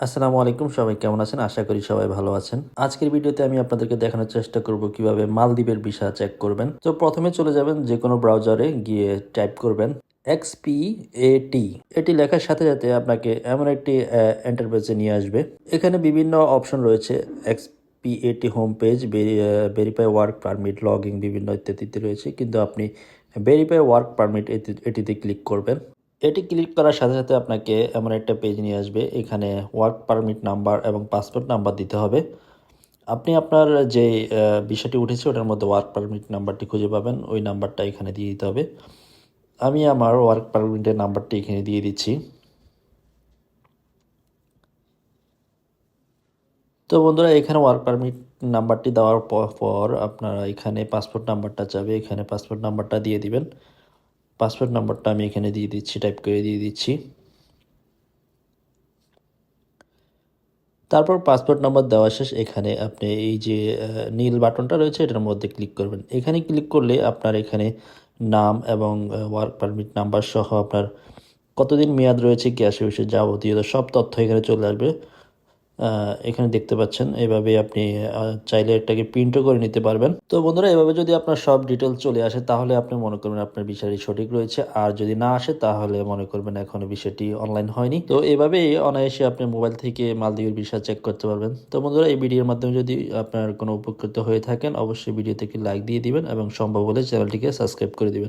আসসালামু আলাইকুম, সবাই কেমন আছেন? আশা করি সবাই ভালো আছেন। আজকের ভিডিওতে আমি আপনাদেরকে দেখানোর চেষ্টা করব কিভাবে মালদ্বীপের ভিসা চেক করবেন। তো প্রথমে চলে যাবেন যেকোনো ব্রাউজারে গিয়ে টাইপ করবেন XPAT। এটি লেখার সাথে সাথে আপনাকে এমন একটি ইন্টারফেসে নিয়ে আসবে। এখানে বিভিন্ন অপশন রয়েছে। XPAT home page, verify work permit, login বিভিন্ন ইত্যাদিতে রয়েছে, কিন্তু আপনি ভেরিফাই ওয়ার্ক পারমিট এটিতে ক্লিক করবেন। এটি ক্লিক করার সাথে সাথে আপনাকে এমন একটা পেজ নিয়ে আসবে। এখানে ওয়ার্ক পারমিট নাম্বার এবং পাসপোর্ট নাম্বার দিতে হবে। আপনি আপনার যে বিষয়টি উঠেছে ওটার মধ্যে ওয়ার্ক পারমিট নাম্বারটি খুঁজে পাবেন, ওই নাম্বারটা এখানে দিয়ে দিতে হবে। আমি আমার ওয়ার্ক পারমিটের নাম্বারটি এখানে দিয়ে দিচ্ছি। তো বন্ধুরা, এখানে ওয়ার্ক পারমিট নাম্বারটি দেওয়ার পর আপনারা এখানে পাসপোর্ট নাম্বারটা চাবে, এখানে পাসপোর্ট নাম্বারটা দিয়ে দিবেন। পাসপোর্ট নাম্বারটা আমি এখানে দিয়ে দিচ্ছি, টাইপ করে দিয়ে দিচ্ছি। তারপর পাসপোর্ট নাম্বার দেওয়া শেষ। এখানে আপনি এই যে নীল বাটনটা রয়েছে এটার মধ্যে ক্লিক করবেন। এখানে ক্লিক করলে আপনার এখানে নাম এবং ওয়ার্ক পারমিট নাম্বার সহ আপনার কতদিন মেয়াদ রয়েছে, কি আশেপাশে যাবতীয় সব তথ্য এখানে চলে আসবে। এখানে দেখতে পাচ্ছেন। এভাবে আপনি চাইলে এটাকে প্রিন্টও করে নিতে পারবেন। তো বন্ধুরা, এভাবে যদি আপনার সব ডিটেলস চলে আসে তাহলে আপনি মনে করবেন আপনার বিষয়টি সঠিক রয়েছে, আর যদি না আসে তাহলে মনে করবেন এখনো বিষয়টি অনলাইন হয়নি। তো এভাবেই অনায়াসে আপনি মোবাইল থেকে মালদ্বীপের ভিসা চেক করতে পারবেন। তো বন্ধুরা, এই ভিডিওর মাধ্যমে যদি আপনার কোনো উপকৃত হয়ে থাকেন অবশ্যই ভিডিওতে একটি লাইক দিয়ে দিবেন এবং সম্ভব হলে চ্যানেলটিকে সাবস্ক্রাইব করে দিবেন।